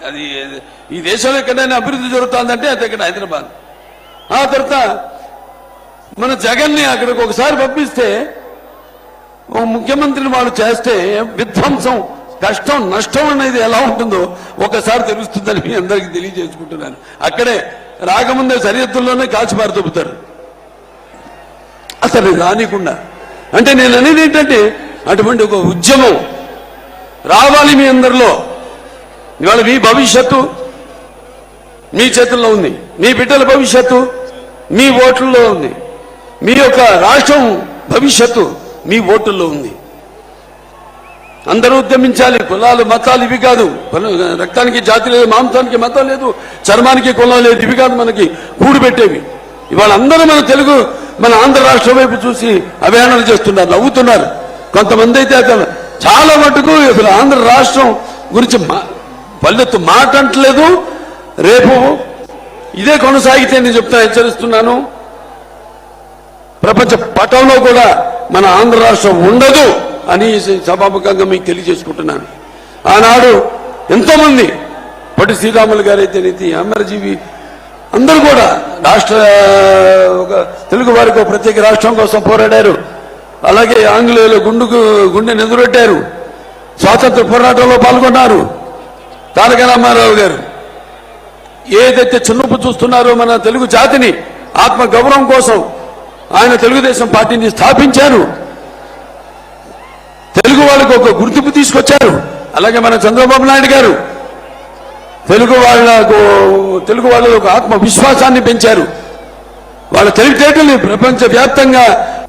అది ఈ దేశంలో ఎక్కడైనా అభివృద్ధి జరుగుతుందంటే అది ఇక్కడ హైదరాబాద్. ఆ తర్వాత మన జగన్ని అక్కడికి ఒకసారి పంపిస్తే ముఖ్యమంత్రిని వాళ్ళు చేస్తే విధ్వంసం, కష్టం, నష్టం అనేది ఎలా ఉంటుందో ఒకసారి తెలుస్తుందని మీ అందరికీ తెలియజేసుకుంటున్నాను. అక్కడే రాకముందే సరిహద్దుల్లోనే కాల్చిపారు తొప్పుతారు అసలు రానికుండా. అంటే నేను అనేది ఏంటంటే అటువంటి ఒక ఉద్యమం రావాలి మీ అందరిలో. ఇవాళ మీ భవిష్యత్తు మీ చేతుల్లో ఉంది, మీ బిడ్డల భవిష్యత్తు మీ ఓట్లలో ఉంది, మీ యొక్క రాష్ట్రం భవిష్యత్తు మీ ఓటుల్లో ఉంది. అందరూ ఉద్యమించాలి. కులాలు మతాలు ఇవి కాదు. రక్తానికి జాతి లేదు, మాంసానికి మతం లేదు, చర్మానికి కులం లేదు, ఇవి కాదు మనకి కూడిపెట్టేవి. ఇవాళ అందరూ మన ఆంధ్ర రాష్ట్రం వైపు చూసి అభియానాలు చేస్తున్నారు, నవ్వుతున్నారు. కొంతమంది అయితే అతను చాలా మటుకు ఆంధ్ర రాష్ట్రం గురించి పల్లెత్తు మాట అంటలేదు. రేపు ఇదే కొనసాగితే నేను హెచ్చరిస్తున్నాను, ప్రపంచ పటంలో కూడా మన ఆంధ్ర రాష్ట్రం ఉండదు అని సభాముఖంగా మీకు తెలియజేసుకుంటున్నాను. ఆనాడు ఎంతో మంది పొట్టి శ్రీరాములు గారైతే అమరజీవి అందరూ కూడా ఒక తెలుగు వారికి ఒక ప్రత్యేక రాష్ట్రం కోసం పోరాడారు. అలాగే ఆంగ్లేయులు గుండె ఎదురొట్టారు, స్వాతంత్ర పోరాటంలో పాల్గొన్నారు. తారక రామారావు గారు ఏదైతే చిన్నపు చూస్తున్నారో మన తెలుగు జాతిని ఆత్మ గౌరవం కోసం ఆయన తెలుగుదేశం పార్టీని స్థాపించారు. తెలుగు వాళ్ళకు ఒక గుర్తింపు తీసుకొచ్చారు. అలాగే మన చంద్రబాబు నాయుడు గారు తెలుగు వాళ్ళ ఒక ఆత్మవిశ్వాసాన్ని పెంచారు. వాళ్ళ తెలివితేటల్ని ప్రపంచవ్యాప్తంగా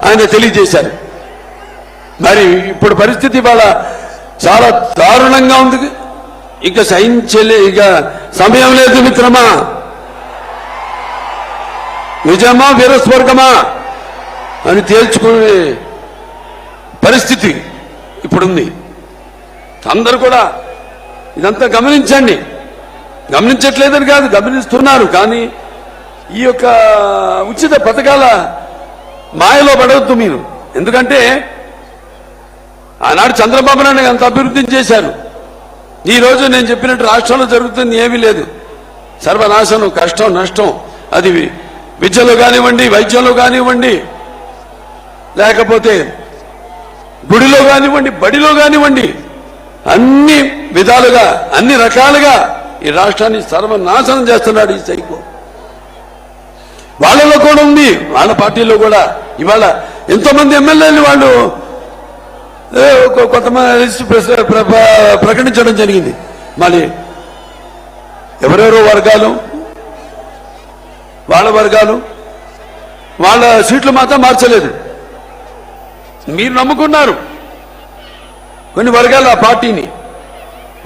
ఆయన తెలియజేశారు. మరి ఇప్పుడు పరిస్థితి వాళ్ళ చాలా దారుణంగా ఉంది. ఇక ఇక సమయం లేదు మిత్రమా. నిజమా వీరస్వర్గమా అని తేల్చుకునే పరిస్థితి ఇప్పుడుంది. అందరూ కూడా ఇదంతా గమనించండి. గమనించట్లేదని కాదు, గమనిస్తున్నారు. కానీ ఈ యొక్క ఉచిత పథకాల మాయలో పడవద్దు మీరు. ఎందుకంటే ఆనాడు చంద్రబాబు నాయుడు అంత అభివృద్ధిని చేశారు. ఈ రోజు నేను చెప్పినట్టు రాష్ట్రంలో జరుగుతుంది ఏమీ లేదు. సర్వనాశనం, కష్టం, నష్టం. అది విద్యలో కానివ్వండి, వైద్యంలో కానివ్వండి, లేకపోతే గుడిలో కానివ్వండి, బడిలో కానివ్వండి, అన్ని విధాలుగా అన్ని రకాలుగా ఈ రాష్ట్రాన్ని సర్వనాశనం చేస్తున్నాడు ఈ సైకో. వాళ్ళలో కూడా ఉంది, వాళ్ళ పార్టీలో కూడా. ఇవాళ ఎంతో మంది ఎమ్మెల్యేలు వాళ్ళు కొంతమంది ప్రకటించడం జరిగింది. మళ్ళీ ఎవరెవరో వర్గాలు వాళ్ళ సీట్లు మాత్రం మార్చలేదు. మీరు నమ్ముకున్నారు కొన్ని వర్గాలు ఆ పార్టీని,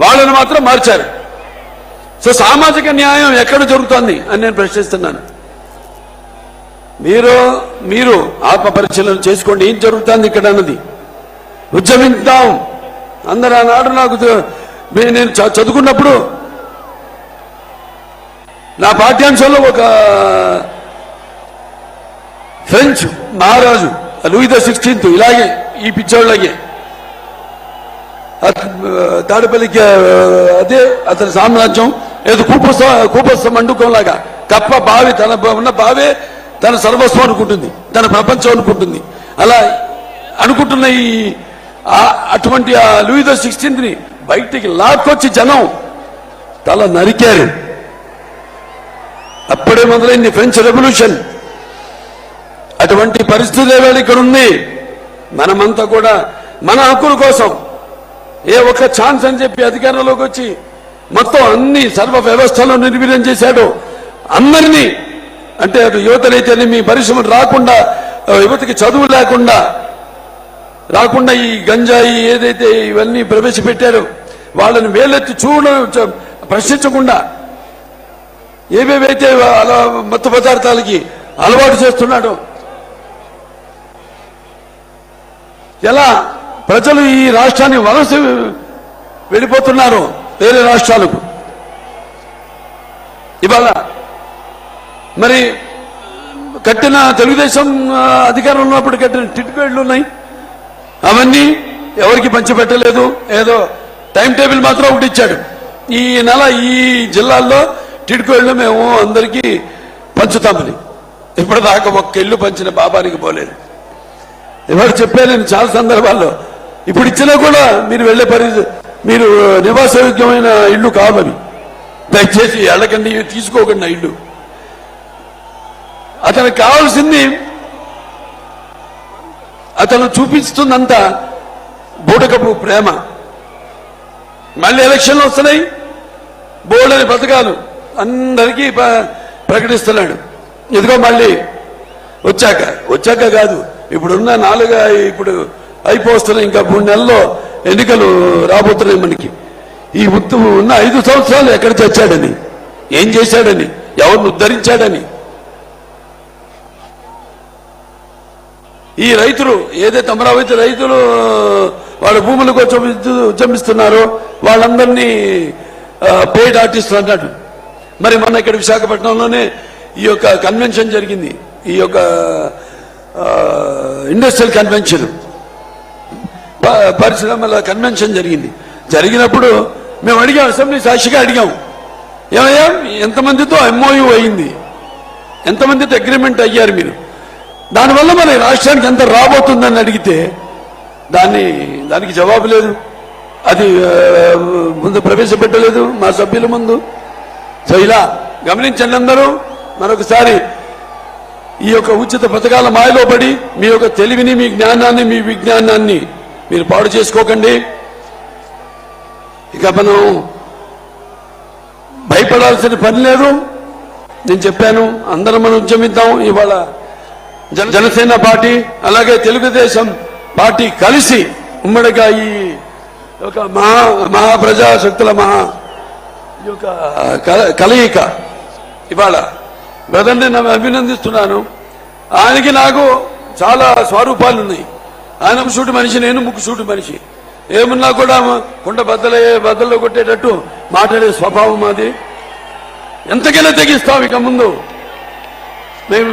వాళ్ళని మాత్రం మార్చారు. సో సామాజిక న్యాయం ఎక్కడ జరుగుతోంది అని నేను ప్రశ్నిస్తున్నాను. మీరు ఆత్మ పరిశీలన చేసుకోండి, ఏం జరుగుతుంది ఇక్కడ అన్నది. ఉద్యమిద్దాం అందరూ. ఆనాడు నేను చదువుకున్నప్పుడు నా పాఠ్యాంశంలో ఒక ఫ్రెంచ్ మహారాజు లూయి ది 16th ఇలాగే ఈ పిచ్చోళ్ళగే తాడపల్లికి అదే అతని సామ్రాజ్యం ఏదో కూపస్థ మండుకంలాగా కప్ప బావి తన ఉన్న బావే తన సర్వస్వం అనుకుంటుంది, తన ప్రపంచం అనుకుంటుంది. అలా అనుకుంటున్న అటువంటి ఆ లూయి ది 16th బయటికి లాక్కొచ్చి జనం తల నరికారు. అప్పుడే మొదలైంది ఫ్రెంచ్ రెవల్యూషన్. అటువంటి పరిస్థితి ఇక్కడ ఉంది. మనమంతా కూడా మన హక్కుల కోసం ఏ ఒక్క ఛాన్స్ అని చెప్పి అధికారంలోకి వచ్చి మొత్తం అన్ని సర్వ వ్యవస్థలను నిర్వీర్యం చేశాడు. అందరినీ అంటే యువతనైతే మీ పరిశ్రమలు రాకుండా, యువతకి చదువు రాకుండా ఈ గంజాయి ఏదైతే ఇవన్నీ ప్రవేశపెట్టారో వాళ్ళని వేలెత్తి ప్రశ్నించకుండా ఏవేవైతే అలా మత్తు పదార్థాలకి అలవాటు చేస్తున్నాడో, ఎలా ప్రజలు ఈ రాష్ట్రాన్ని వలస వెళ్ళిపోతున్నారు వేరే రాష్ట్రాలకు. ఇవాళ మరి కట్టిన తెలుగుదేశం అధికారంలో ఉన్నప్పుడు కట్టిన టిట్పేడ్లు ఉన్నాయి, అవన్నీ ఎవరికి పంచిపెట్టలేదు. ఏదో టైం టేబుల్ మాత్రం ఒకటి ఇచ్చాడు. ఈ నెల ఈ జిల్లాల్లో టిడ్కో ఇళ్ళు మేము అందరికీ పంచుతామని. ఇప్పటిదాకా ఒక్క ఇల్లు పంచిన పాపానికి పోలేదు. ఎవరు చెప్పాను నేను చాలా సందర్భాల్లో. ఇప్పుడు ఇచ్చినా కూడా మీరు వెళ్లే మీరు నివాసయోగ్యమైన ఇల్లు కావాలి, దయచేసి ఎళ్ళకండి, తీసుకోకండి ఆ ఇల్లు. అతనికి కావాల్సింది అతను చూపిస్తున్నంత బూటకపు ప్రేమ. మళ్ళీ ఎలక్షన్లు వస్తున్నాయి, బోర్డని పథకాలు అందరికీ ప్రకటిస్తున్నాడు. ఇదిగో మళ్ళీ వచ్చాక కాదు, ఇప్పుడున్న ఇప్పుడు అయిపోతున్నాయి, ఇంకా 3 నెలల్లో ఎన్నికలు రాబోతున్నాయి మనకి. ఈ ఉన్న 5 సంవత్సరాలు ఎక్కడ తెచ్చాడని, ఏం చేశాడని, ఎవరిని ఉద్ధరించాడని, ఈ రైతులు ఏదైతే అమరావతి రైతులు వాళ్ళ భూములకు ఉద్యమిస్తున్నారో వాళ్ళందరినీ పెయిడ్ ఆర్టిస్టులు అన్నాడు. మరి మొన్న ఇక్కడ విశాఖపట్నంలోనే ఈ యొక్క కన్వెన్షన్ జరిగింది, ఈ యొక్క ఇండస్ట్రియల్ కన్వెన్షన్, పరిశ్రమల కన్వెన్షన్ జరిగినప్పుడు మేము అడిగాం, అసెంబ్లీ సాక్షిగా అడిగాం, ఏమయ్యా ఎంతమందితో ఎంఓయూ అయింది, ఎంతమందితో అగ్రిమెంట్ అయ్యారు మీరు, దానివల్ల మన రాష్ట్రానికి ఎంత రాబోతుందని అడిగితే దానికి జవాబు లేదు. అది ముందు ప్రవేశపెట్టలేదు మా సభ్యుల ముందు. సో ఇలా గమనించండి అందరూ. మరొకసారి ఈ యొక్క ఉచిత పథకాల మాయలో పడి మీ యొక్క తెలివిని, మీ జ్ఞానాన్ని, మీ విజ్ఞానాన్ని మీరు పాడు చేసుకోకండి. ఇక మనం భయపడాల్సిన పని లేదు. నేను చెప్పాను, అందరం మనం ఉద్యమిద్దాం. ఇవాళ జనసేన పార్టీ అలాగే తెలుగుదేశం పార్టీ కలిసి ఉమ్మడిగా ఈ ఒక మహాప్రజాశక్తుల కలయిక ఇవాళ బ్రదర్ని నేను అభినందిస్తున్నాను. ఆయనకి నాకు చాలా స్వరూపాలు ఉన్నాయి. ఆయన ముక్కుసూటి మనిషి, నేను ముక్కుసూటి మనిషి. ఏమున్నా కూడా కుండ బద్దల్లో కొట్టేటట్టు మాట్లాడే స్వభావం అది. ఎంతకైనా తెగిస్తాం. ఇక ముందు మేము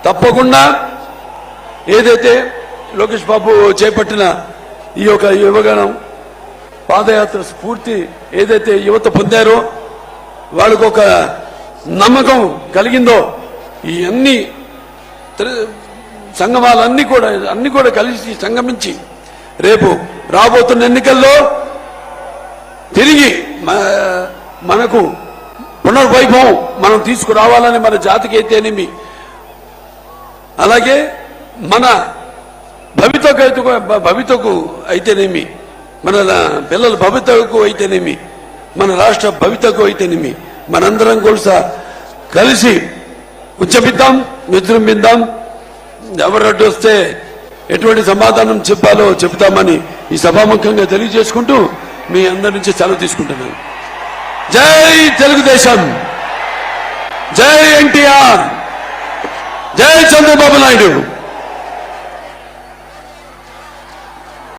తప్పకుండా ఏదైతే లోకేష్ బాబు చేపట్టిన ఈ యొక్క యువగణం పాదయాత్ర స్ఫూర్తి ఏదైతే యువత పొందారో, వాళ్ళకు ఒక నమ్మకం కలిగిందో, ఈ అన్ని సంగమాలన్నీ కూడా కలిసి సంగమించి రేపు రాబోతున్న ఎన్నికల్లో తిరిగి మనకు పునర్వైభవం మనం తీసుకురావాలని, మన జాతికి అయితేనేమి, అలాగే మన భవితకు అయితేనేమి, మన పిల్లల భవితకు అయితేనేమి, మన రాష్ట్ర భవితకు అయితేనేమి, మనందరం కూడా కలిసి ఉద్యమిద్దాం, విజృంభిద్దాం. ఎవరడ్డు వస్తే ఎటువంటి సమాధానం చెప్పాలో చెప్తామని ఈ సభాముఖంగా తెలియజేసుకుంటూ మీ అందరి నుంచి సెలవు తీసుకుంటున్నాను. జై తెలుగుదేశం, జై ఎన్టీఆర్, జై చంద్రబాబు నాయుడు.